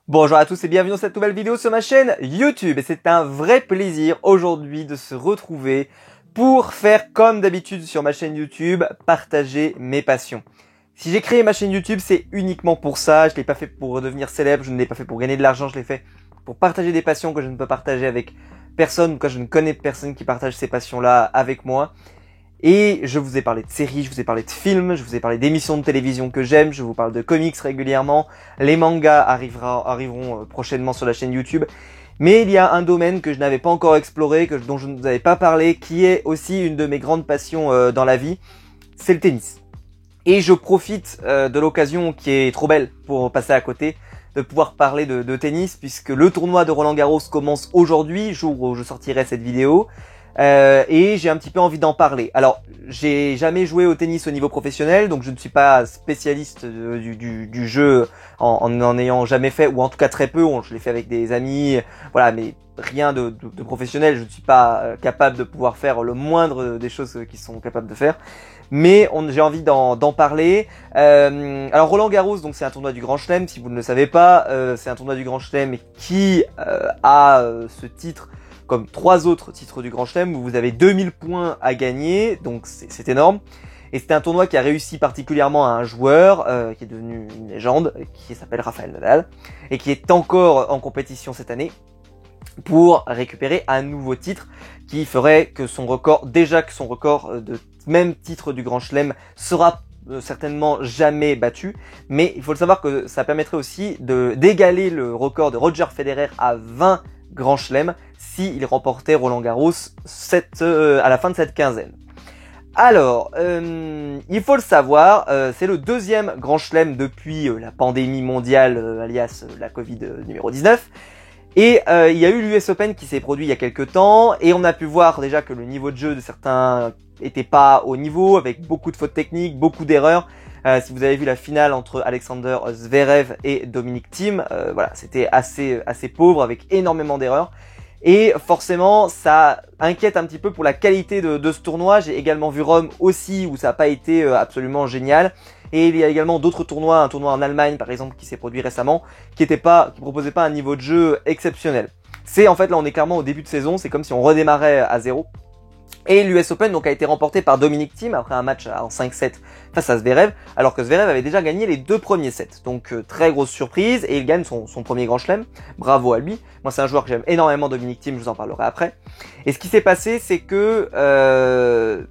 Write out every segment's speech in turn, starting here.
Bonjour à tous et bienvenue dans cette nouvelle vidéo sur ma chaîne YouTube. Et c'est un vrai plaisir aujourd'hui de se retrouver pour faire comme d'habitude sur ma chaîne YouTube, partager mes passions. Si j'ai créé ma chaîne YouTube, c'est uniquement pour ça. Je l'ai pas fait pour devenir célèbre, je ne l'ai pas fait pour gagner de l'argent, je l'ai fait pour partager des passions que je ne peux partager avec personne ou que je ne connais personne qui partage ces passions-là avec moi. Et je vous ai parlé de séries, je vous ai parlé de films, je vous ai parlé d'émissions de télévision que j'aime, je vous parle de comics régulièrement, les mangas arriveront prochainement sur la chaîne YouTube. Mais il y a un domaine que je n'avais pas encore exploré, dont je ne vous avais pas parlé, qui est aussi une de mes grandes passions dans la vie, c'est le tennis. Et je profite de l'occasion qui est trop belle pour passer à côté, de pouvoir parler de tennis, puisque le tournoi de Roland-Garros commence aujourd'hui, jour où je sortirai cette vidéo. Et j'ai un petit peu envie d'en parler. Alors, j'ai jamais joué au tennis au niveau professionnel, donc je ne suis pas spécialiste du jeu en ayant jamais fait, ou en tout cas très peu. Je l'ai fait avec des amis, voilà, mais rien de professionnel. Je ne suis pas capable de pouvoir faire le moindre des choses qu'ils sont capables de faire. Mais j'ai envie d'en parler. Alors Roland-Garros, donc c'est un tournoi du Grand Chelem. Si vous ne le savez pas, c'est un tournoi du Grand Chelem qui a ce titre comme 3 autres titres du Grand Chelem où vous avez 2000 points à gagner, donc c'est énorme. Et c'était un tournoi qui a réussi particulièrement à un joueur qui est devenu une légende, qui s'appelle Rafael Nadal, et qui est encore en compétition cette année pour récupérer un nouveau titre qui ferait que son record, déjà que son record de même titre du Grand Chelem sera certainement jamais battu, mais il faut le savoir que ça permettrait aussi d'égaler le record de Roger Federer à 20 Grand Chelem s'il remportait Roland-Garros à la fin de cette quinzaine. Alors, il faut le savoir, c'est le deuxième Grand Chelem depuis la pandémie mondiale, alias la Covid numéro 19. Et il y a eu l'US Open qui s'est produit il y a quelques temps, et on a pu voir déjà que le niveau de jeu de certains était pas au niveau, avec beaucoup de fautes techniques, beaucoup d'erreurs. Si vous avez vu la finale entre Alexander Zverev et Dominic Thiem, voilà, c'était assez pauvre avec énormément d'erreurs. Et forcément, ça inquiète un petit peu pour la qualité de ce tournoi. J'ai également vu Rome aussi où ça n'a pas été absolument génial. Et il y a également d'autres tournois, un tournoi en Allemagne par exemple qui s'est produit récemment, qui proposait pas un niveau de jeu exceptionnel. C'est en fait là on est clairement au début de saison, c'est comme si on redémarrait à zéro. Et l'US Open donc a été remporté par Dominic Thiem après un match en 5-7 face à Zverev, alors que Zverev avait déjà gagné les 2 premiers sets. Donc très grosse surprise, et il gagne son premier Grand Chelem. Bravo à lui. Moi c'est un joueur que j'aime énormément, Dominic Thiem, je vous en parlerai après. Et ce qui s'est passé, c'est que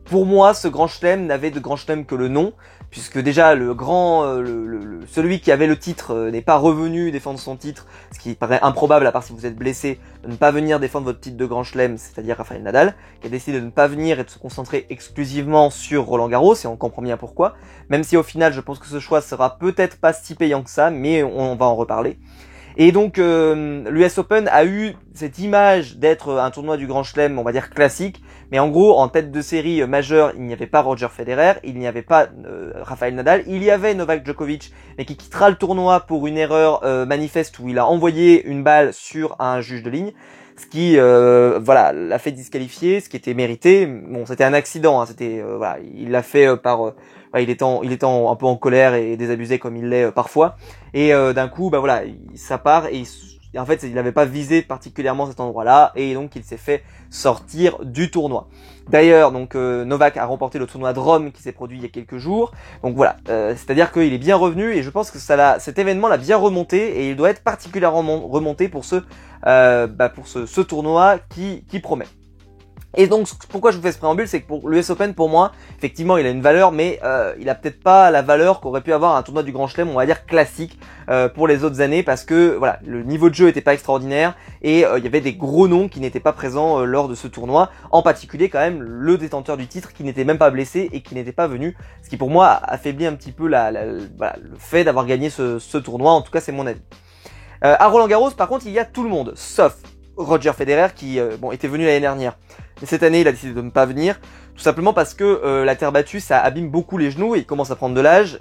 pour moi ce Grand Chelem n'avait de Grand Chelem que le nom, puisque déjà celui qui avait le titre n'est pas revenu défendre son titre, ce qui paraît improbable à part si vous êtes blessé, de ne pas venir défendre votre titre de Grand Chelem, c'est-à-dire Rafael Nadal, qui a décidé de ne pas venir et de se concentrer exclusivement sur Roland-Garros, et on comprend bien pourquoi, même si au final je pense que ce choix sera peut-être pas si payant que ça, mais on va en reparler. Et donc l'US Open a eu cette image d'être un tournoi du Grand Chelem, on va dire classique, mais en gros en tête de série majeure il n'y avait pas Roger Federer, il n'y avait pas Rafael Nadal, il y avait Novak Djokovic, mais qui quittera le tournoi pour une erreur manifeste où il a envoyé une balle sur un juge de ligne, ce qui voilà l'a fait disqualifier, ce qui était mérité. Bon, c'était un accident, hein, voilà, il l'a fait il était un peu en colère et désabusé comme il l'est parfois, et d'un coup bah voilà, ça part, et en fait il n'avait pas visé particulièrement cet endroit-là, et donc il s'est fait sortir du tournoi. D'ailleurs donc Novak a remporté le tournoi de Rome qui s'est produit il y a quelques jours, donc voilà, c'est-à-dire qu'il est bien revenu, et je pense que cet événement l'a bien remonté, et il doit être particulièrement remonté pour ce tournoi qui promet. Et donc pourquoi je vous fais ce préambule, c'est que pour l'US Open, pour moi, effectivement il a une valeur, mais il a peut-être pas la valeur qu'aurait pu avoir un tournoi du Grand Chelem, on va dire classique, pour les autres années, parce que voilà, le niveau de jeu était pas extraordinaire, et il y avait des gros noms qui n'étaient pas présents lors de ce tournoi, en particulier quand même le détenteur du titre qui n'était même pas blessé et qui n'était pas venu, ce qui pour moi affaiblit un petit peu voilà, le fait d'avoir gagné ce tournoi, en tout cas c'est mon avis. À Roland-Garros par contre il y a tout le monde, sauf Roger Federer qui était venu l'année dernière. Mais cette année, il a décidé de ne pas venir, tout simplement parce que la terre battue, ça abîme beaucoup les genoux, et il commence à prendre de l'âge.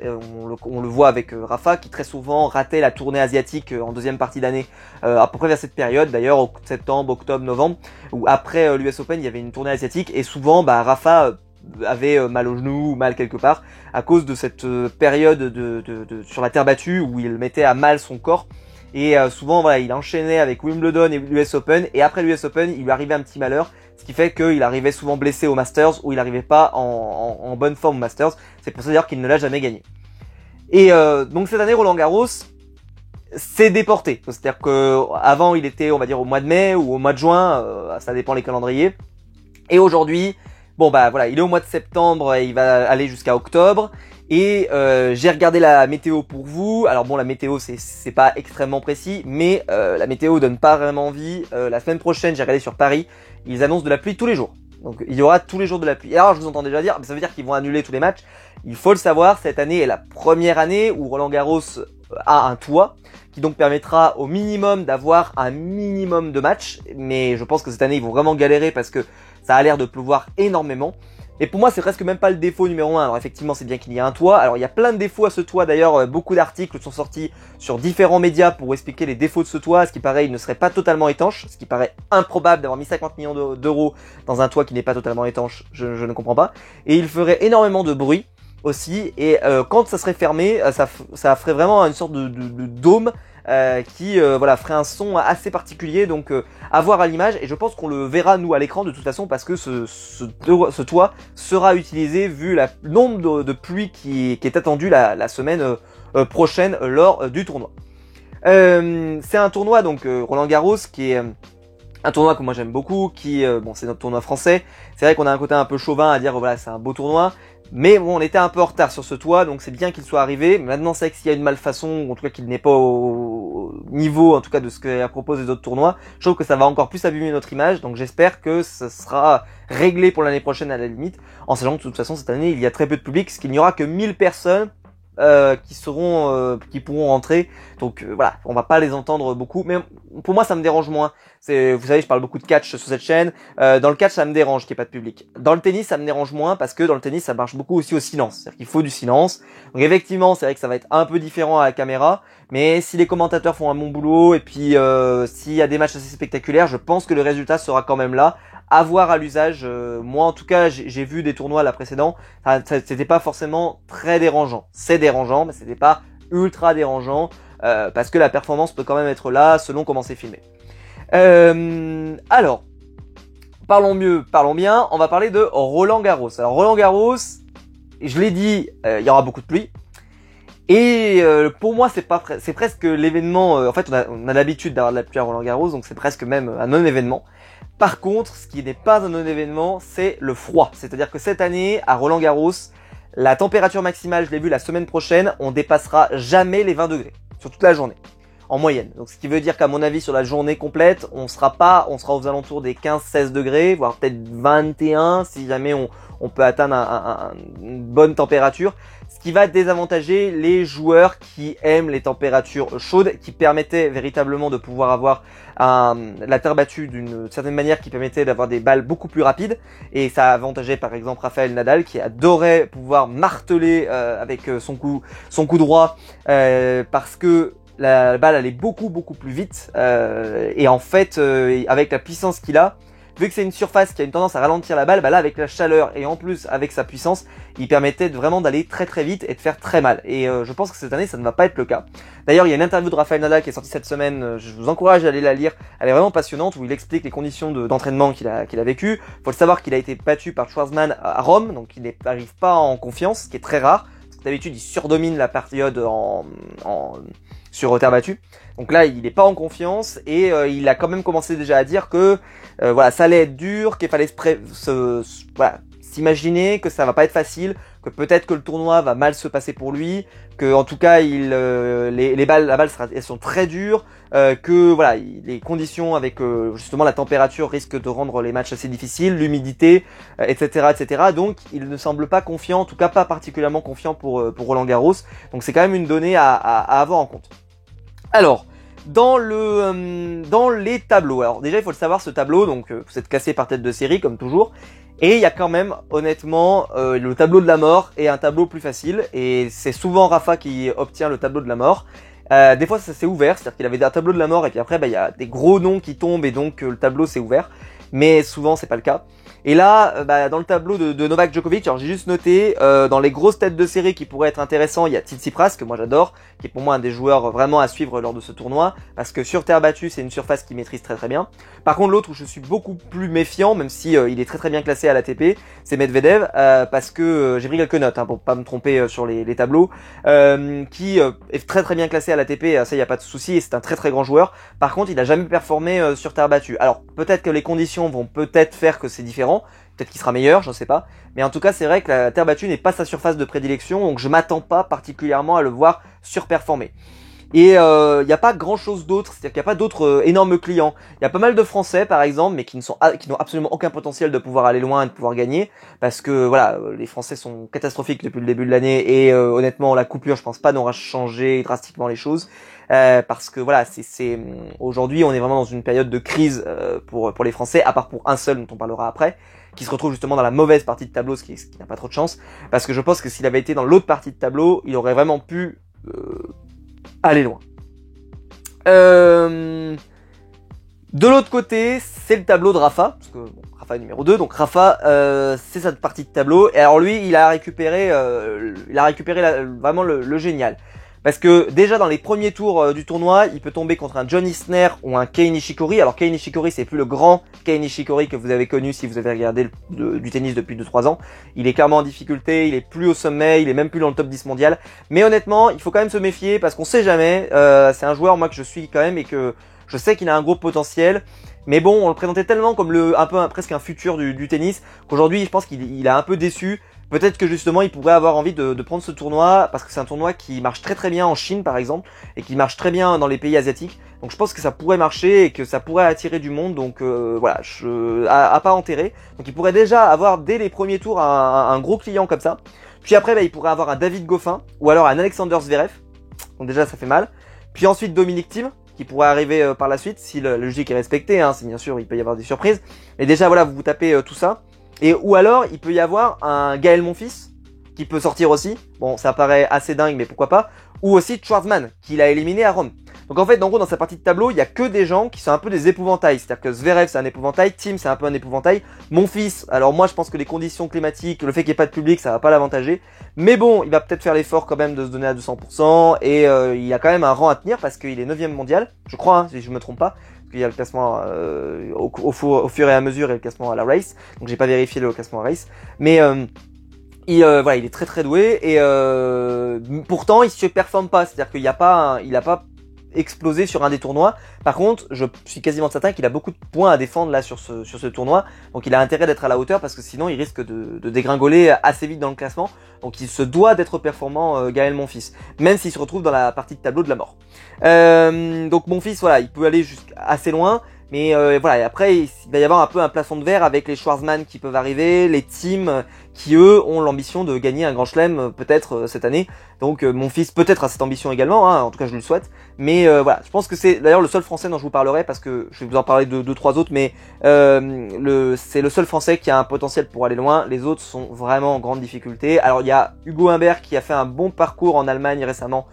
On le voit avec Rafa, qui très souvent ratait la tournée asiatique en deuxième partie d'année, à peu près vers cette période, d'ailleurs, en septembre, octobre, novembre, où après l'US Open, il y avait une tournée asiatique, et souvent, Rafa avait mal au genou ou mal quelque part, à cause de cette période sur la terre battue, où il mettait à mal son corps. Et souvent, voilà, il enchaînait avec Wimbledon et l'US Open. Et après l'US Open, il lui arrivait un petit malheur. Ce qui fait qu'il arrivait souvent blessé au Masters ou il n'arrivait pas en bonne forme au Masters. C'est pour ça d'ailleurs qu'il ne l'a jamais gagné. Et donc cette année, Roland Garros s'est déporté. C'est-à-dire que avant, il était, on va dire, au mois de mai ou au mois de juin. Ça dépend les calendriers. Et aujourd'hui, bon bah voilà, il est au mois de septembre et il va aller jusqu'à octobre. Et j'ai regardé la météo pour vous. Alors bon, la météo c'est pas extrêmement précis, mais la météo donne pas vraiment envie. La semaine prochaine, j'ai regardé sur Paris, ils annoncent de la pluie tous les jours. Donc il y aura tous les jours de la pluie. Et alors je vous entends déjà dire, ça veut dire qu'ils vont annuler tous les matchs. Il faut le savoir, cette année est la première année où Roland Garros a un toit, qui donc permettra au minimum d'avoir un minimum de matchs. Mais je pense que cette année ils vont vraiment galérer parce que ça a l'air de pleuvoir énormément. Et pour moi, c'est presque même pas le défaut numéro 1. Alors effectivement, c'est bien qu'il y ait un toit. Alors il y a plein de défauts à ce toit. D'ailleurs, beaucoup d'articles sont sortis sur différents médias pour expliquer les défauts de ce toit. Ce qui paraît, il ne serait pas totalement étanche. Ce qui paraît improbable d'avoir mis 50 millions d'euros dans un toit qui n'est pas totalement étanche. Je ne comprends pas. Et il ferait énormément de bruit aussi. Et quand ça serait fermé, ça ferait vraiment une sorte de dôme. Qui voilà ferait un son assez particulier, donc à voir à l'image, et je pense qu'on le verra nous à l'écran de toute façon parce que ce toit sera utilisé vu le nombre de pluie qui est attendu la semaine prochaine lors du tournoi. C'est un tournoi donc Roland Garros qui est un tournoi que moi j'aime beaucoup, bon c'est notre tournoi français. C'est vrai qu'on a un côté un peu chauvin à dire voilà c'est un beau tournoi. Mais bon, on était un peu en retard sur ce toit, donc c'est bien qu'il soit arrivé. Maintenant, c'est vrai que s'il y a une malfaçon, ou en tout cas qu'il n'est pas au niveau, en tout cas de ce qu'a proposé les autres tournois, je trouve que ça va encore plus abîmer notre image. Donc j'espère que ça sera réglé pour l'année prochaine à la limite, en sachant que de toute façon cette année il y a très peu de public, parce qu'il n'y aura que 1000 personnes qui pourront rentrer. Donc voilà, on va pas les entendre beaucoup, mais pour moi ça me dérange moins. Vous savez, je parle beaucoup de catch sur cette chaîne. Dans le catch, ça me dérange qu'il n'y ait pas de public. Dans le tennis, ça me dérange moins parce que dans le tennis, ça marche beaucoup aussi au silence. C'est-à-dire qu'il faut du silence. Donc effectivement, c'est vrai que ça va être un peu différent à la caméra, mais si les commentateurs font un bon boulot et puis s'il y a des matchs assez spectaculaires, je pense que le résultat sera quand même là. À voir à l'usage. Moi, en tout cas, j'ai vu des tournois là précédents. C'était pas forcément très dérangeant. C'est dérangeant, mais c'était pas ultra dérangeant parce que la performance peut quand même être là selon comment c'est filmé. Alors, parlons bien. On va parler de Roland Garros. Alors Roland Garros, je l'ai dit, il y aura beaucoup de pluie. Et pour moi, c'est presque l'événement. En fait, on a l'habitude d'avoir de la pluie à Roland Garros, donc c'est presque même un non-événement. Par contre, ce qui n'est pas un non-événement, c'est le froid. C'est-à-dire que cette année, à Roland Garros, la température maximale, je l'ai vu la semaine prochaine, on dépassera jamais les 20 degrés sur toute la journée, en moyenne. Donc ce qui veut dire qu'à mon avis, sur la journée complète, on sera aux alentours des 15-16 degrés, voire peut-être 21 si jamais on peut atteindre une bonne température. Ce qui va désavantager les joueurs qui aiment les températures chaudes, qui permettaient véritablement de pouvoir avoir la terre battue d'une certaine manière, qui permettait d'avoir des balles beaucoup plus rapides. Et ça avantageait par exemple Rafael Nadal, qui adorait pouvoir marteler avec son coup droit, parce que la balle allait beaucoup plus vite. Et en fait, avec la puissance qu'il a, vu que c'est une surface qui a une tendance à ralentir la balle, bah là avec la chaleur et en plus avec sa puissance, il permettait vraiment d'aller très vite et de faire très mal. Et je pense que cette année ça ne va pas être le cas. D'ailleurs il y a une interview de Rafael Nadal qui est sortie cette semaine, je vous encourage à aller la lire, elle est vraiment passionnante, où il explique les conditions d'entraînement qu'il a vécues. Faut le savoir qu'il a été battu par Schwarzman à Rome, donc il n'arrive pas en confiance, ce qui est très rare, parce que d'habitude il surdomine la période sur terre battue. Donc là, il n'est pas en confiance et il a quand même commencé déjà à dire que voilà, ça allait être dur, qu'il fallait s'imaginer que ça va pas être facile, que peut-être que le tournoi va mal se passer pour lui, que en tout cas la balle elles sont très dures, que voilà, les conditions avec justement la température risquent de rendre les matchs assez difficiles, l'humidité, etc. Donc il ne semble pas confiant, en tout cas pas particulièrement confiant pour Roland Garros. Donc c'est quand même une donnée à avoir en compte. Alors, dans les tableaux, alors déjà il faut le savoir, ce tableau, donc vous êtes cassé par tête de série comme toujours, et il y a quand même honnêtement le tableau de la mort et un tableau plus facile, et c'est souvent Rafa qui obtient le tableau de la mort. Des fois ça s'est ouvert, c'est-à-dire qu'il avait un tableau de la mort et puis après il y a des gros noms qui tombent et donc le tableau s'est ouvert. mais souvent c'est pas le cas. Et là, dans le tableau de Novak Djokovic, alors j'ai juste noté, dans les grosses têtes de série qui pourraient être intéressants, il y a Tsitsipas, que moi j'adore, qui est pour moi un des joueurs vraiment à suivre lors de ce tournoi, parce que sur terre battue, c'est une surface qu'il maîtrise très très bien. Par contre, l'autre où je suis beaucoup plus méfiant, même si il est très très bien classé à l'ATP, c'est Medvedev, parce que j'ai pris quelques notes, pour pas me tromper sur les tableaux, qui est très très bien classé à l'ATP, ça y a pas de souci, et c'est un très très grand joueur. Par contre, il a jamais performé sur terre battue. Alors peut-être que les conditions vont peut-être faire que c'est différent. Peut-être qu'il sera meilleur, je ne sais pas. Mais en tout cas, c'est vrai que la terre battue n'est pas sa surface de prédilection, donc je m'attends pas particulièrement à le voir surperformer. Et il n'y a pas grand chose d'autre, c'est-à-dire qu'il n'y a pas d'autres énormes clients. Il y a pas mal de Français par exemple, mais qui n'ont absolument aucun potentiel de pouvoir aller loin et de pouvoir gagner, parce que voilà, les Français sont catastrophiques depuis le début de l'année et honnêtement la coupure, je pense pas n'aura changé drastiquement les choses, parce que voilà, c'est aujourd'hui on est vraiment dans une période de crise pour les Français, à part pour un seul dont on parlera après, qui se retrouve justement dans la mauvaise partie de tableau, ce qui n'a pas trop de chance, parce que je pense que s'il avait été dans l'autre partie de tableau, il aurait vraiment pu aller loin. De l'autre côté, c'est le tableau de Rafa, parce que bon, Rafa est numéro 2, donc Rafa, c'est cette partie de tableau, et alors lui, il a récupéré vraiment le génial. Parce que déjà dans les premiers tours du tournoi, il peut tomber contre un John Isner ou un Kei Nishikori. Alors Kei Nishikori, c'est plus le grand Kei Nishikori que vous avez connu si vous avez regardé du tennis depuis 2-3 ans. Il est clairement en difficulté, il est plus au sommet, il est même plus dans le top 10 mondial. Mais honnêtement, il faut quand même se méfier parce qu'on sait jamais. C'est un joueur moi que je suis quand même et que je sais qu'il a un gros potentiel. Mais bon, on le présentait tellement comme presque un futur du tennis qu'aujourd'hui, je pense qu'il a un peu déçu. Peut-être que justement il pourrait avoir envie de prendre ce tournoi parce que c'est un tournoi qui marche très très bien en Chine par exemple et qui marche très bien dans les pays asiatiques. Donc je pense que ça pourrait marcher et que ça pourrait attirer du monde. Donc voilà, à pas enterrer. Donc il pourrait déjà avoir dès les premiers tours un gros client comme ça. Puis après il pourrait avoir un David Goffin ou alors un Alexander Zverev. Donc déjà ça fait mal. Puis ensuite Dominic Thiem qui pourrait arriver par la suite si le logique est respecté. C'est bien sûr il peut y avoir des surprises. Mais déjà voilà vous tapez tout ça. Et ou alors, il peut y avoir un Gaël Monfils qui peut sortir aussi. Bon, ça paraît assez dingue, mais pourquoi pas. Ou aussi Schwartzman, qu'il a éliminé à Rome. Donc en fait, en gros, dans sa partie de tableau, il y a que des gens qui sont un peu des épouvantails. C'est-à-dire que Zverev, c'est un épouvantail. Thiem, c'est un peu un épouvantail. Monfils, alors moi, je pense que les conditions climatiques, le fait qu'il n'y ait pas de public, ça va pas l'avantager. Mais bon, il va peut-être faire l'effort quand même de se donner à 200%. Et il a quand même un rang à tenir parce qu'il est 9e mondial. Je crois, si je me trompe pas. Il y a le classement au fur et à mesure et le classement à la race, donc j'ai pas vérifié le classement à race, mais voilà, il est très très doué et pourtant il se performe pas, c'est-à-dire qu'il a pas explosé sur un des tournois. Par contre, je suis quasiment certain qu'il a beaucoup de points à défendre là sur ce tournoi, donc il a intérêt d'être à la hauteur parce que sinon il risque de dégringoler assez vite dans le classement. Donc il se doit d'être performant, Gaël Monfils, même s'il se retrouve dans la partie de tableau de la mort. Donc Monfils, voilà, il peut aller assez loin. Mais voilà, et après il va y avoir un peu un plafond de verre avec les Schwartzman qui peuvent arriver, les teams qui eux ont l'ambition de gagner un grand chelem peut-être cette année. Donc mon fils peut-être a cette ambition également, en tout cas je le souhaite. Mais voilà, je pense que c'est d'ailleurs le seul Français dont je vous parlerai parce que je vais vous en parler de 2-3 autres, mais c'est le seul Français qui a un potentiel pour aller loin. Les autres sont vraiment en grande difficulté. Alors il y a Hugo Humbert qui a fait un bon parcours en Allemagne récemment.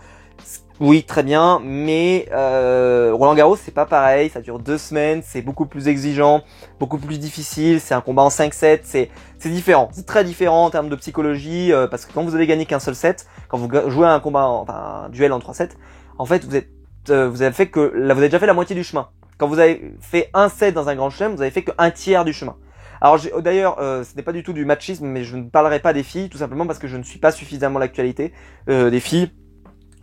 Oui, très bien, mais Roland Garros, c'est pas pareil, ça dure 2 semaines, c'est beaucoup plus exigeant, beaucoup plus difficile, c'est un combat en 5-7, c'est différent, c'est très différent en termes de psychologie, parce que quand vous avez gagné qu'un seul set, quand vous jouez à un duel en 3-7, en fait, vous avez fait que, là, vous avez déjà fait la moitié du chemin. Quand vous avez fait un set dans un grand chelem, vous avez fait qu'un tiers du chemin. Alors d'ailleurs, ce n'est pas du tout du machisme, mais je ne parlerai pas des filles, tout simplement parce que je ne suis pas suffisamment l'actualité des filles.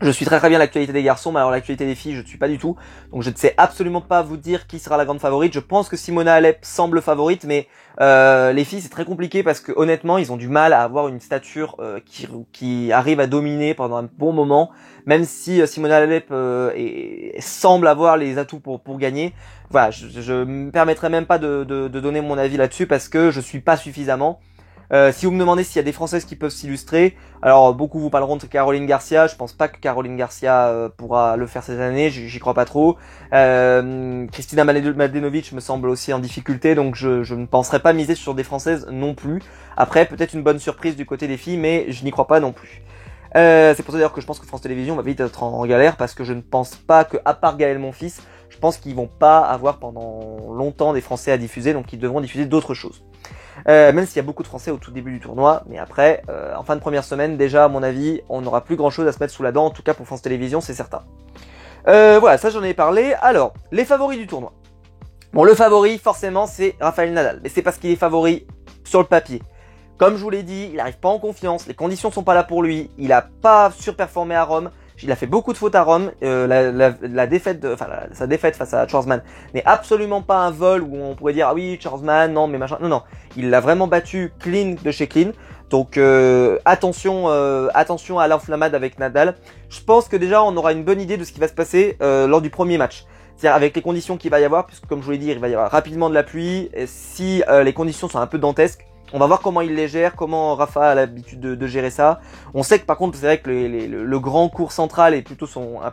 Je suis très bien l'actualité des garçons, mais alors l'actualité des filles, je ne suis pas du tout. Donc je ne sais absolument pas vous dire qui sera la grande favorite. Je pense que Simona Halep semble favorite, mais les filles c'est très compliqué parce que honnêtement, ils ont du mal à avoir une stature qui arrive à dominer pendant un bon moment. Même si Simona Halep semble avoir les atouts pour gagner. Voilà, je me permettrai même pas de donner mon avis là-dessus parce que je suis pas suffisamment. Si vous me demandez s'il y a des Françaises qui peuvent s'illustrer, alors beaucoup vous parleront de Caroline Garcia. Je pense pas que Caroline Garcia pourra le faire cette année, j'y crois pas trop. Kristina Mladenovic me semble aussi en difficulté, donc je ne penserai pas miser sur des Françaises non plus. Après, peut-être une bonne surprise du côté des filles, mais je n'y crois pas non plus. C'est pour ça d'ailleurs que je pense que France Télévisions va vite être en galère parce que je ne pense pas que, à part Gaël Monfils, je pense qu'ils vont pas avoir pendant longtemps des Français à diffuser, donc ils devront diffuser d'autres choses. Même s'il y a beaucoup de Français au tout début du tournoi, mais après, en fin de première semaine, déjà à mon avis, on n'aura plus grand chose à se mettre sous la dent, en tout cas pour France Télévisions, c'est certain. Voilà, ça j'en ai parlé. Alors, les favoris du tournoi. Bon, le favori, forcément, c'est Rafael Nadal, mais c'est parce qu'il est favori sur le papier. Comme je vous l'ai dit, il n'arrive pas en confiance, les conditions sont pas là pour lui, il a pas surperformé à Rome, il a fait beaucoup de fautes à Rome, sa défaite face à Schwarzman n'est absolument pas un vol où on pourrait dire ah oui Schwarzman non mais machin, non, il l'a vraiment battu clean de chez clean, donc attention à l'enflammade avec Nadal. Je pense que déjà on aura une bonne idée de ce qui va se passer lors du premier match. C'est-à-dire avec les conditions qu'il va y avoir, puisque comme je vous l'ai dit, il va y avoir rapidement de la pluie, et si les conditions sont un peu dantesques, on va voir comment il les gère, comment Rafa a l'habitude de gérer ça. On sait que par contre, c'est vrai que le grand court central est plutôt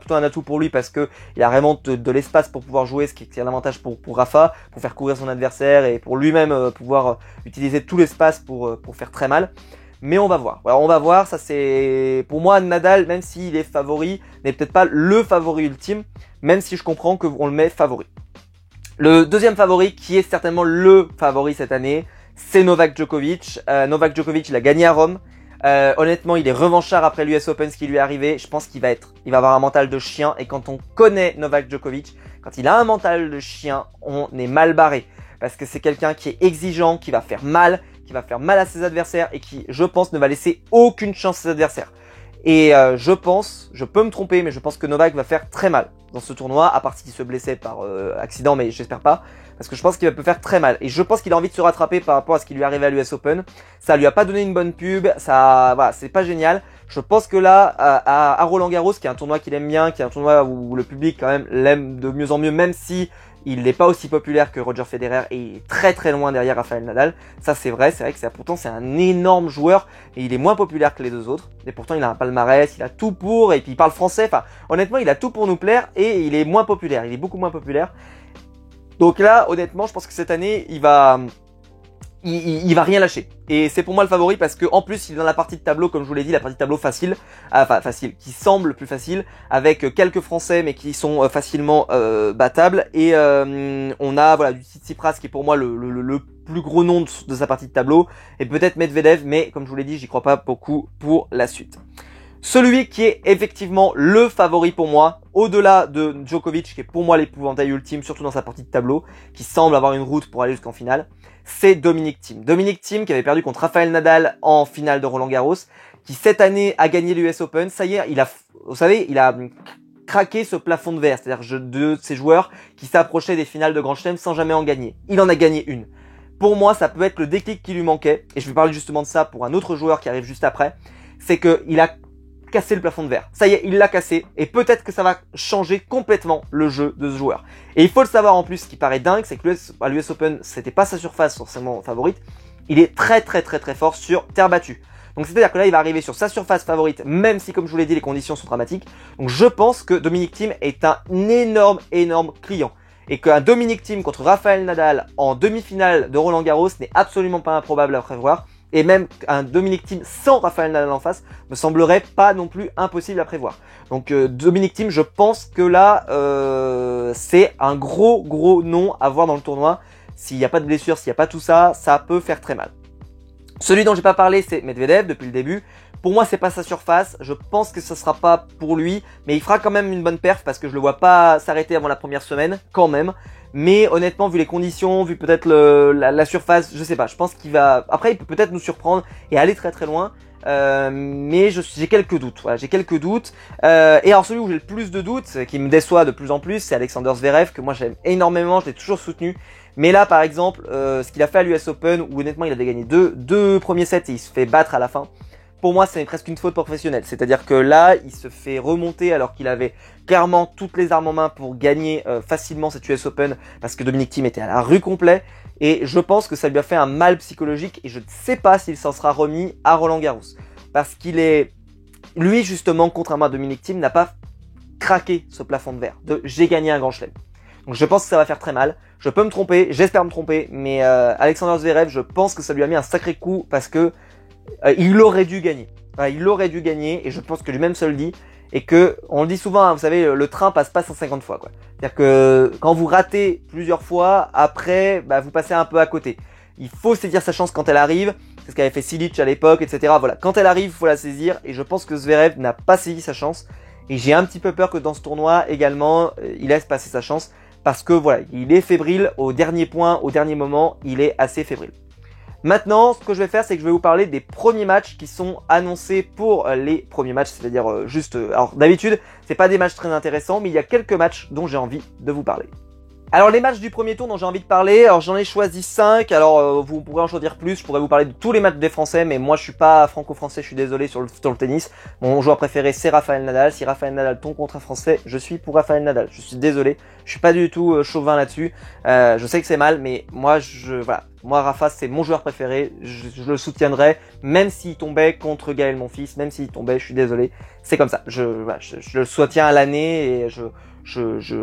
un atout pour lui parce que il a vraiment de l'espace pour pouvoir jouer, ce qui est un avantage pour Rafa, pour faire courir son adversaire et pour lui-même pouvoir utiliser tout l'espace pour faire très mal. Mais on va voir. Alors on va voir, ça c'est... Pour moi, Nadal, même s'il est favori, n'est peut-être pas le favori ultime, même si je comprends qu'on le met favori. Le deuxième favori, qui est certainement le favori cette année, c'est Novak Djokovic. Novak Djokovic, il a gagné à Rome. Honnêtement, il est revanchard après l'US Open, ce qui lui est arrivé. Je pense qu'il va avoir un mental de chien. Et quand on connaît Novak Djokovic, quand il a un mental de chien, on est mal barré. Parce que c'est quelqu'un qui est exigeant, qui va faire mal à ses adversaires et qui, je pense, ne va laisser aucune chance à ses adversaires. Et je peux me tromper, mais je pense que Novak va faire très mal dans ce tournoi, à part s'il se blessait par accident, mais j'espère pas. Parce que je pense qu'il peut faire très mal. Et je pense qu'il a envie de se rattraper par rapport à ce qui lui est arrivé à l'US Open. Ça lui a pas donné une bonne pub. Voilà, c'est pas génial. Je pense que là, à Roland Garros, qui est un tournoi qu'il aime bien, qui est un tournoi où le public quand même l'aime de mieux en mieux, même si il n'est pas aussi populaire que Roger Federer et il est très très loin derrière Rafael Nadal. Ça c'est vrai que pourtant c'est un énorme joueur et il est moins populaire que les deux autres. Et pourtant il a un palmarès, il a tout pour, et puis il parle français. Enfin, honnêtement, il a tout pour nous plaire et il est moins populaire. Il est beaucoup moins populaire. Donc là, honnêtement, je pense que cette année, il va rien lâcher. Et c'est pour moi le favori parce que en plus, il est dans la partie de tableau, comme je vous l'ai dit, la partie de tableau facile, qui semble plus facile, avec quelques Français mais qui sont facilement battables. Et on a voilà du Tsitsipas qui est pour moi le plus gros nom de sa partie de tableau, et peut-être Medvedev, mais comme je vous l'ai dit, j'y crois pas beaucoup pour la suite. Celui qui est effectivement le favori pour moi, au-delà de Djokovic, qui est pour moi l'épouvantail ultime, surtout dans sa partie de tableau, qui semble avoir une route pour aller jusqu'en finale, c'est Dominic Thiem. Dominic Thiem qui avait perdu contre Rafael Nadal en finale de Roland Garros, qui cette année a gagné l'US Open. Ça y est, il a craqué ce plafond de verre, c'est-à-dire de ces joueurs qui s'approchaient des finales de Grand Chelem sans jamais en gagner. Il en a gagné une. Pour moi, ça peut être le déclic qui lui manquait, et je vais parler justement de ça pour un autre joueur qui arrive juste après, c'est qu'il a cassé le plafond de verre. Ça y est, il l'a cassé, et peut-être que ça va changer complètement le jeu de ce joueur. Et il faut le savoir en plus, ce qui paraît dingue, c'est que l'US Open, c'était pas sa surface forcément favorite, il est très fort sur terre battue. Donc c'est-à-dire que là, il va arriver sur sa surface favorite, même si, comme je vous l'ai dit, les conditions sont dramatiques. Donc je pense que Dominic Thiem est un énorme client. Et qu'un Dominic Thiem contre Rafael Nadal en demi-finale de Roland Garros n'est absolument pas improbable à prévoir. Et même un Dominic Thiem sans Rafael Nadal en face me semblerait pas non plus impossible à prévoir. Donc Dominic Thiem, je pense que là, c'est un gros nom à voir dans le tournoi. S'il n'y a pas de blessure, s'il n'y a pas tout ça, ça peut faire très mal. Celui dont j'ai pas parlé, c'est Medvedev depuis le début. Pour moi, c'est pas sa surface. Je pense que ce sera pas pour lui, mais il fera quand même une bonne perf parce que je le vois pas s'arrêter avant la première semaine, quand même. Mais honnêtement, vu les conditions, vu peut-être la surface, je sais pas. Je pense qu'il va. Après, il peut peut-être nous surprendre et aller très loin. Mais j'ai quelques doutes. Voilà, j'ai quelques doutes. Et alors celui où j'ai le plus de doutes, qui me déçoit de plus en plus, c'est Alexander Zverev, que moi j'aime énormément. Je l'ai toujours soutenu. Mais là, par exemple, ce qu'il a fait à l'US Open, où honnêtement il avait gagné deux premiers sets et il se fait battre à la fin. Pour moi, c'est presque une faute professionnelle. C'est-à-dire que là, il se fait remonter alors qu'il avait clairement toutes les armes en main pour gagner facilement cette US Open parce que Dominic Thiem était à la rue complet. Et je pense que ça lui a fait un mal psychologique et je ne sais pas s'il s'en sera remis à Roland Garros. Parce qu'il est... Lui, justement, contrairement à Dominic Thiem, n'a pas craqué ce plafond de verre de « j'ai gagné un grand chelem ». Donc je pense que ça va faire très mal. Je peux me tromper, j'espère me tromper, mais Alexander Zverev, je pense que ça lui a mis un sacré coup parce que il aurait dû gagner. Il aurait dû gagner et je pense que lui-même se le dit. et que, on le dit souvent, hein, vous savez, le train passe pas 150 fois, quoi. C'est-à-dire que quand vous ratez plusieurs fois, après, bah, vous passez un peu à côté. Il faut saisir sa chance quand elle arrive. C'est ce qu'avait fait Silic à l'époque, etc. Voilà, quand elle arrive, il faut la saisir. Et je pense que Zverev n'a pas saisi sa chance. Et j'ai un petit peu peur que dans ce tournoi, également, il laisse passer sa chance. Parce que voilà, il est fébrile au dernier point, au dernier moment, il est assez fébrile. Maintenant, ce que je vais faire, c'est que je vais vous parler des premiers matchs qui sont annoncés pour les premiers matchs, c'est-à-dire alors d'habitude, c'est pas des matchs très intéressants, mais il y a quelques matchs dont j'ai envie de vous parler. Alors les matchs du premier tour dont j'ai envie de parler, alors j'en ai choisi 5, alors vous pourrez en choisir plus, je pourrais vous parler de tous les matchs des Français, mais moi je suis pas franco-français, je suis désolé sur le tennis. Mon joueur préféré c'est Rafael Nadal, si Rafael Nadal tombe contre un Français, je suis pour Rafael Nadal, je suis désolé, je suis pas du tout chauvin là-dessus, je sais que c'est mal, mais moi voilà, moi Rafa c'est mon joueur préféré, je le soutiendrai, même s'il tombait contre Gaël Monfils, même s'il tombait, je suis désolé, c'est comme ça, je le soutiens à l'année et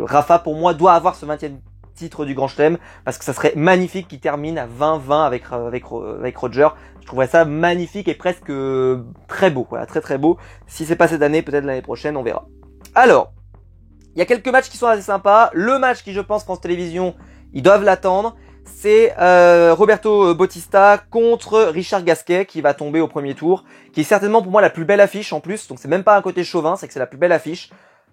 Rafa pour moi doit avoir ce 20e titre du Grand Chelem parce que ça serait magnifique qu'il termine à 20-20 avec Roger. Je trouverais ça magnifique et presque très beau, voilà, très très beau. Si c'est pas cette année, peut-être l'année prochaine, on verra. Alors, il y a quelques matchs qui sont assez sympas. Le match qui, je pense, France Télévisions, ils doivent l'attendre. C'est Roberto Bautista contre Richard Gasquet qui va tomber au premier tour, qui est certainement pour moi la plus belle affiche en plus. Donc c'est même pas un côté chauvin, c'est que c'est la plus belle affiche.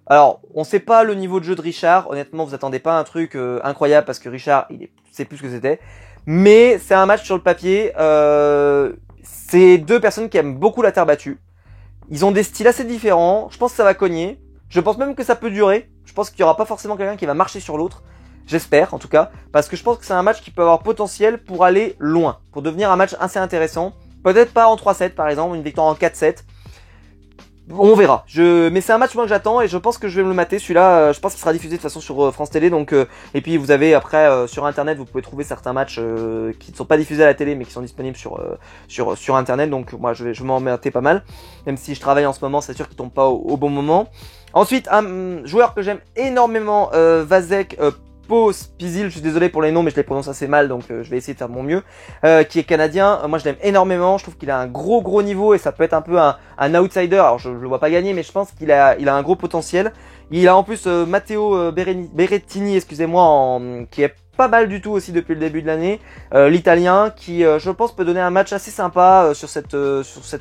Alors, on sait pas le niveau de jeu de Richard. Honnêtement, vous attendez pas un truc incroyable parce que Richard, c'est plus ce que c'était. Mais c'est un match sur le papier. C'est deux personnes qui aiment beaucoup la terre battue. Ils ont des styles assez différents. Je pense que ça va cogner. Je pense même que ça peut durer. Je pense qu'il y aura pas forcément quelqu'un qui va marcher sur l'autre. J'espère, en tout cas. Parce que je pense que c'est un match qui peut avoir potentiel pour aller loin. Pour devenir un match assez intéressant. Peut-être pas en 3-7 par exemple, une victoire en 4-7. On verra. Mais c'est un match moi que j'attends et je pense que je vais me le mater. Celui-là, je pense qu'il sera diffusé de toute façon sur France Télé. Donc, et puis vous avez après sur Internet, vous pouvez trouver certains matchs qui ne sont pas diffusés à la télé, mais qui sont disponibles sur Internet. Donc moi, je vais m'en mater pas mal. Même si je travaille en ce moment, c'est sûr qu'il tombe pas au bon moment. Ensuite, un joueur que j'aime énormément, Vasek Pospisil, je suis désolé pour les noms mais je les prononce assez mal donc je vais essayer de faire de mon mieux, qui est canadien. Moi je l'aime énormément, je trouve qu'il a un gros niveau et ça peut être un peu un outsider. Alors je le vois pas gagner mais je pense qu'il a un gros potentiel. Il a en plus Matteo Berrettini, excusez-moi, qui est pas mal du tout aussi depuis le début de l'année, l'italien qui je pense peut donner un match assez sympa sur cette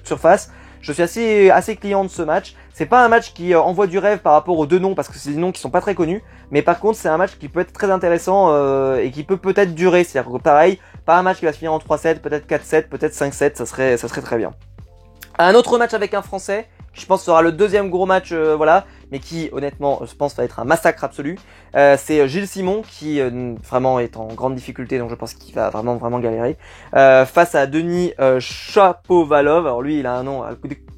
surface. Je suis assez client de ce match. C'est pas un match qui envoie du rêve par rapport aux deux noms parce que c'est des noms qui sont pas très connus. Mais par contre, c'est un match qui peut être très intéressant et qui peut peut-être durer. C'est-à-dire que pareil, pas un match qui va se finir en 3-7, peut-être 4-7, peut-être 5-7. Ça serait très bien. Un autre match avec un Français, je pense sera le deuxième gros match, voilà, mais qui honnêtement, je pense va être un massacre absolu. C'est Gilles Simon qui vraiment est en grande difficulté, donc je pense qu'il va vraiment galérer face à Denis Shapovalov. Alors lui, il a un nom à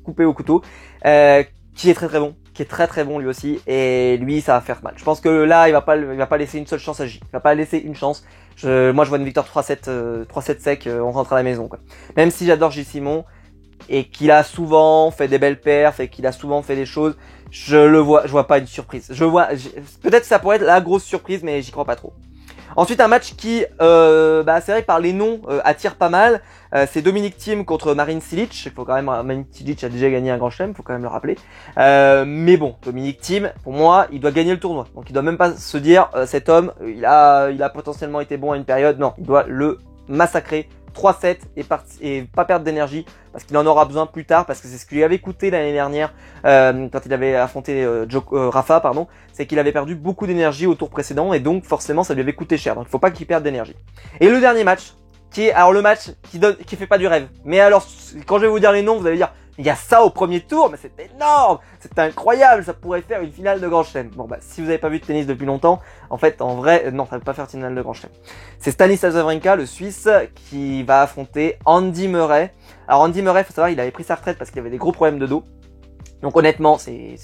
couper au couteau, qui est très bon lui aussi, et lui ça va faire mal. Je pense que là, il va pas laisser une seule chance à Gilles. Il va pas laisser une chance. Moi, je vois une victoire 3-7 sec, on rentre à la maison, quoi. Même si j'adore Gilles Simon. Et qu'il a souvent fait des belles perfs et qu'il a souvent fait des choses, je vois pas une surprise. Peut-être que ça pourrait être la grosse surprise, mais j'y crois pas trop. Ensuite, un match qui, c'est vrai que par les noms, attire pas mal. C'est Dominic Thiem contre Marin Cilic. Il faut quand même, Marin Cilic a déjà gagné un grand chelem, faut quand même le rappeler. Mais bon, Dominic Thiem, pour moi, il doit gagner le tournoi. Donc il doit même pas se dire, cet homme, il a potentiellement été bon à une période. Non, il doit le massacrer. 3-7 et pas perdre d'énergie parce qu'il en aura besoin plus tard, parce que c'est ce qui lui avait coûté l'année dernière quand il avait affronté Rafa, c'est qu'il avait perdu beaucoup d'énergie au tour précédent et donc forcément ça lui avait coûté cher, donc il faut pas qu'il perde d'énergie. Et le dernier match, qui est alors le match qui fait pas du rêve, mais alors quand je vais vous dire les noms, vous allez dire il y a ça au premier tour, mais c'est énorme, c'est incroyable, ça pourrait faire une finale de Grand Chelem. Bon bah si vous avez pas vu de tennis depuis longtemps, en fait en vrai non, ça ne peut pas faire une finale de Grand Chelem. C'est Stanislas Wawrinka, le Suisse, qui va affronter Andy Murray. Alors Andy Murray, faut savoir, il avait pris sa retraite parce qu'il avait des gros problèmes de dos. Donc honnêtement, c'est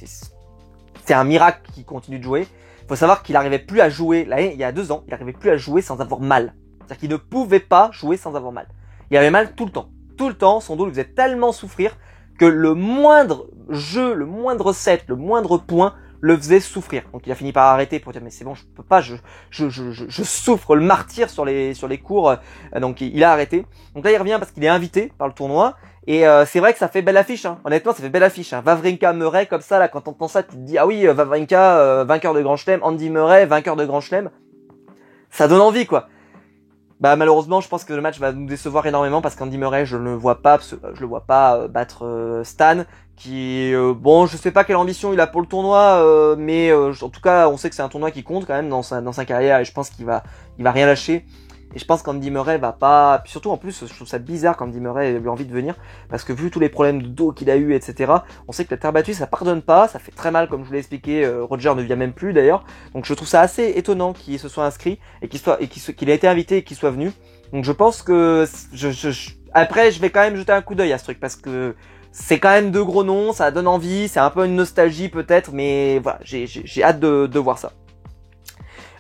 un miracle qu'il continue de jouer. Faut savoir qu'il arrivait plus à jouer, là, il y a 2 ans, il arrivait plus à jouer sans avoir mal. C'est-à-dire qu'il ne pouvait pas jouer sans avoir mal. Il avait mal tout le temps. Tout le temps, son dos lui faisait tellement souffrir que le moindre jeu, le moindre set, le moindre point le faisait souffrir. Donc il a fini par arrêter pour dire mais c'est bon, je peux pas, je souffre le martyre sur les cours. Donc il a arrêté. Donc là il revient parce qu'il est invité par le tournoi Et c'est vrai que ça fait belle affiche, hein. Honnêtement, ça fait belle affiche, hein. Wawrinka Murray comme ça, là, quand t'entends ça, tu te dis ah oui, Wawrinka, vainqueur de Grand Chelem, Andy Murray, vainqueur de Grand Chelem. Ça donne envie, quoi. Bah malheureusement, je pense que le match va nous décevoir énormément parce qu'Andy Murray, je le vois pas battre Stan, qui bon, je sais pas quelle ambition il a pour le tournoi, mais en tout cas, on sait que c'est un tournoi qui compte quand même dans sa carrière et je pense qu'il va rien lâcher. Et je pense qu'Andy Murray va pas... Puis surtout, en plus, je trouve ça bizarre qu'Andy Murray ait envie de venir, parce que vu tous les problèmes de dos qu'il a eu, etc., on sait que la terre battue, ça pardonne pas, ça fait très mal, comme je vous l'ai expliqué, Roger ne vient même plus, d'ailleurs. Donc je trouve ça assez étonnant qu'il se soit inscrit, et qu'il ait été invité et qu'il soit venu. Donc je pense que... Après, je vais quand même jeter un coup d'œil à ce truc, parce que c'est quand même deux gros noms, ça donne envie, c'est un peu une nostalgie peut-être, mais voilà, j'ai hâte de voir ça.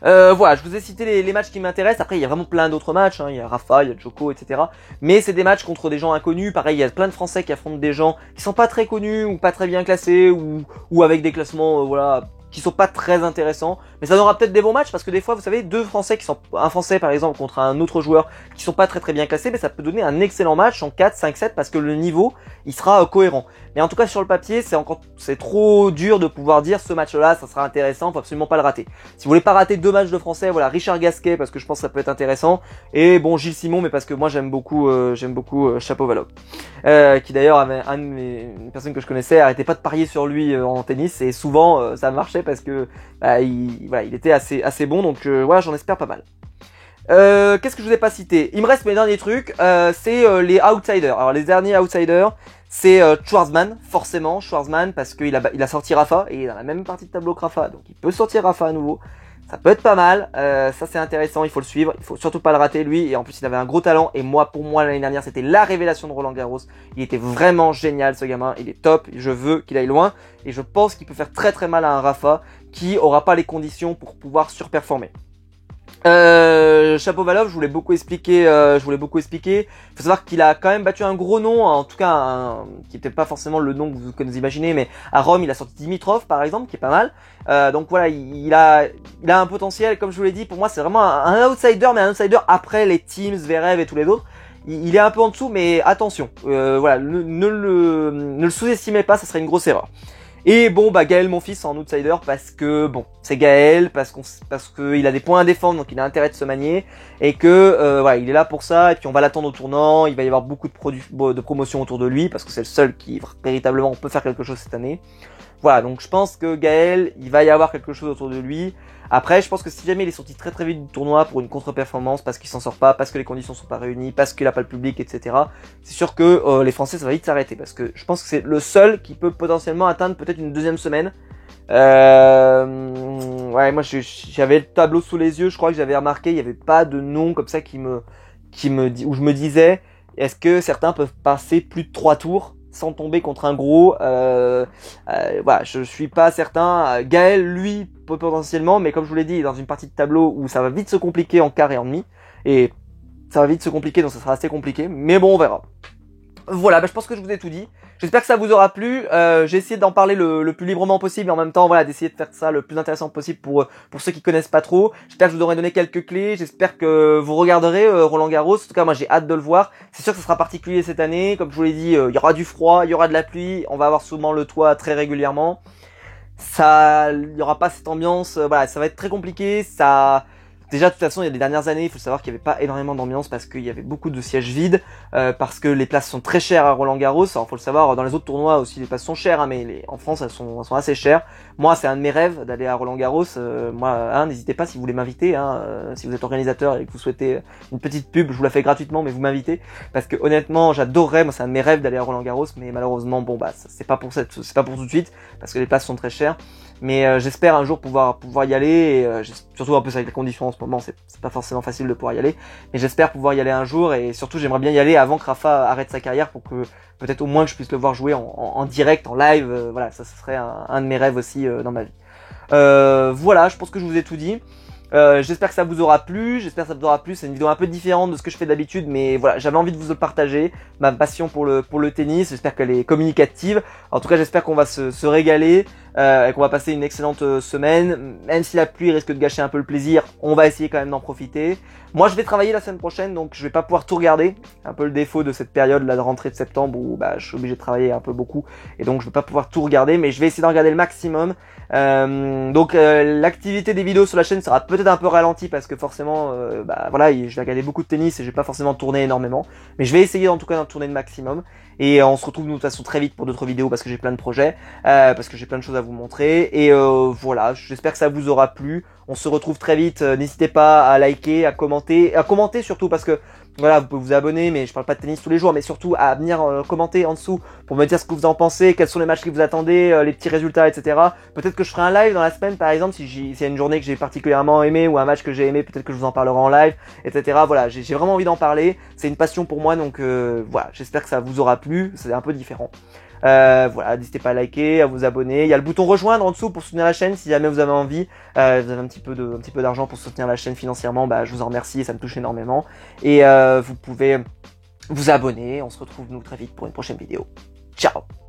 Voilà, je vous ai cité les matchs qui m'intéressent. Après, il y a vraiment plein d'autres matchs, hein. Il y a Rafa, il y a Djoko, etc. Mais c'est des matchs contre des gens inconnus. Pareil, il y a plein de Français qui affrontent des gens qui sont pas très connus ou pas très bien classés ou avec des classements, voilà, qui sont pas très intéressants. Mais ça donnera peut-être des bons matchs parce que des fois, vous savez, un Français par exemple contre un autre joueur qui sont pas très bien classés, mais ça peut donner un excellent match en 4, 5, 7 parce que le niveau, il sera cohérent. Mais en tout cas, sur le papier, c'est trop dur de pouvoir dire ce match-là, ça sera intéressant, faut absolument pas le rater. Si vous voulez pas rater deux matchs de Français, voilà, Richard Gasquet parce que je pense que ça peut être intéressant et bon, Gilles Simon, mais parce que moi j'aime beaucoup Shapovalov. Qui d'ailleurs avait une personne que je connaissais arrêtait pas de parier sur lui en tennis et souvent ça marchait parce que il était assez bon, donc voilà, j'en espère pas mal. Qu'est-ce que je vous ai pas cité? Il me reste mes derniers trucs, c'est les outsiders. Alors les derniers outsiders, c'est Schwartzman, forcément Schwartzman, parce qu'il a sorti Rafa et il est dans la même partie de tableau que Rafa, donc il peut sortir Rafa à nouveau. Ça peut être pas mal, ça c'est intéressant, il faut le suivre, il faut surtout pas le rater lui, et en plus il avait un gros talent, et pour moi l'année dernière c'était la révélation de Roland Garros, il était vraiment génial ce gamin, il est top, je veux qu'il aille loin, et je pense qu'il peut faire très très mal à un Rafa qui aura pas les conditions pour pouvoir surperformer. Shapovalov, je voulais beaucoup expliquer. Il faut savoir qu'il a quand même battu un gros nom, en tout cas qui n'était pas forcément le nom que vous imaginez, mais à Rome il a sorti Dimitrov par exemple, qui est pas mal. Donc voilà, il a un potentiel, comme je vous l'ai dit. Pour moi, c'est vraiment un outsider, mais un outsider après les Teams, Zverev et tous les autres. Il est un peu en dessous, mais attention. Voilà, ne le sous-estimez pas, ça serait une grosse erreur. Et bon, bah Gaël Monfils en outsider parce que bon, c'est Gaël, parce que il a des points à défendre, donc il a intérêt de se manier et que voilà, il est là pour ça. Et puis on va l'attendre au tournant. Il va y avoir beaucoup de promotions autour de lui parce que c'est le seul qui véritablement peut faire quelque chose cette année. Voilà, donc je pense que Gaël, il va y avoir quelque chose autour de lui. Après, je pense que si jamais il est sorti très vite du tournoi pour une contre-performance, parce qu'il s'en sort pas, parce que les conditions sont pas réunies, parce qu'il a pas le public, etc., c'est sûr que les Français, ça va vite s'arrêter, parce que je pense que c'est le seul qui peut potentiellement atteindre peut-être une deuxième semaine. Ouais, moi j'avais le tableau sous les yeux, je crois que j'avais remarqué, il y avait pas de nom comme ça où je me disais, est-ce que certains peuvent passer plus de 3 tours sans tomber contre un gros, voilà, je suis pas certain. Gaël, lui, peut potentiellement, mais comme je vous l'ai dit, il est dans une partie de tableau où ça va vite se compliquer en quart et en demi, et ça va vite se compliquer, donc ça sera assez compliqué, mais bon, on verra. Voilà, bah, je pense que je vous ai tout dit. J'espère que ça vous aura plu. J'ai essayé d'en parler le plus librement possible, mais en même temps, voilà, d'essayer de faire ça le plus intéressant possible pour ceux qui connaissent pas trop. J'espère que je vous aurai donné quelques clés. J'espère que vous regarderez Roland Garros. En tout cas, moi, j'ai hâte de le voir. C'est sûr que ça sera particulier cette année. Comme je vous l'ai dit, il y aura du froid, il y aura de la pluie. On va avoir souvent le toit très régulièrement. Il y aura pas cette ambiance. Voilà, ça va être très compliqué. Déjà, de toute façon, il y a des dernières années, il faut savoir qu'il n'y avait pas énormément d'ambiance parce qu'il y avait beaucoup de sièges vides, parce que les places sont très chères à Roland Garros. Alors, faut le savoir, dans les autres tournois aussi, les places sont chères, hein, mais en France, elles sont assez chères. Moi, c'est un de mes rêves d'aller à Roland Garros. Moi, n'hésitez pas si vous voulez m'inviter, si vous êtes organisateur et que vous souhaitez une petite pub, je vous la fais gratuitement, mais vous m'invitez parce que honnêtement, j'adorerais. Moi, c'est un de mes rêves d'aller à Roland Garros, mais malheureusement, bon, bah, c'est pas pour tout de suite parce que les places sont très chères. Mais j'espère un jour pouvoir y aller, et surtout un peu avec les conditions en ce moment, c'est pas forcément facile de pouvoir y aller, mais j'espère pouvoir y aller un jour, et surtout j'aimerais bien y aller avant que Rafa arrête sa carrière pour que peut-être au moins que je puisse le voir jouer en direct, en live. Voilà, ça serait un de mes rêves aussi dans ma vie. Voilà, je pense que je vous ai tout dit. J'espère que ça vous aura plu, c'est une vidéo un peu différente de ce que je fais d'habitude, mais voilà, j'avais envie de vous le partager, ma passion pour le tennis, j'espère qu'elle est communicative, en tout cas j'espère qu'on va se régaler. et qu'on va passer une excellente semaine. Même si la pluie risque de gâcher un peu le plaisir, on va essayer quand même d'en profiter. Moi je vais travailler la semaine prochaine, donc je vais pas pouvoir tout regarder. Un peu le défaut de cette période là de rentrée de septembre où je suis obligé de travailler un peu beaucoup et donc je vais pas pouvoir tout regarder, mais je vais essayer d'en regarder le maximum. Donc l'activité des vidéos sur la chaîne sera peut-être un peu ralentie parce que forcément voilà, je vais regarder beaucoup de tennis et je vais pas forcément tourner énormément, mais je vais essayer en tout cas d'en tourner le maximum. Et on se retrouve de toute façon très vite pour d'autres vidéos parce que j'ai plein de projets, parce que j'ai plein de choses à vous montrer. Et voilà, j'espère que ça vous aura plu. On se retrouve très vite. N'hésitez pas à liker, à commenter surtout parce que voilà, vous pouvez vous abonner, mais je parle pas de tennis tous les jours, mais surtout à venir commenter en dessous pour me dire ce que vous en pensez, quels sont les matchs que vous attendez, les petits résultats, etc. Peut-être que je ferai un live dans la semaine, par exemple, s'il y a une journée que j'ai particulièrement aimé ou un match que j'ai aimé, peut-être que je vous en parlerai en live, etc. Voilà, j'ai vraiment envie d'en parler. C'est une passion pour moi, donc voilà, j'espère que ça vous aura plu. C'est un peu différent. Voilà, n'hésitez pas à liker, à vous abonner. Il y a le bouton rejoindre en dessous pour soutenir la chaîne si jamais vous avez envie. Vous avez un petit peu d'argent pour soutenir la chaîne financièrement, je vous en remercie et ça me touche énormément. Et vous pouvez vous abonner. On se retrouve nous très vite pour une prochaine vidéo. Ciao!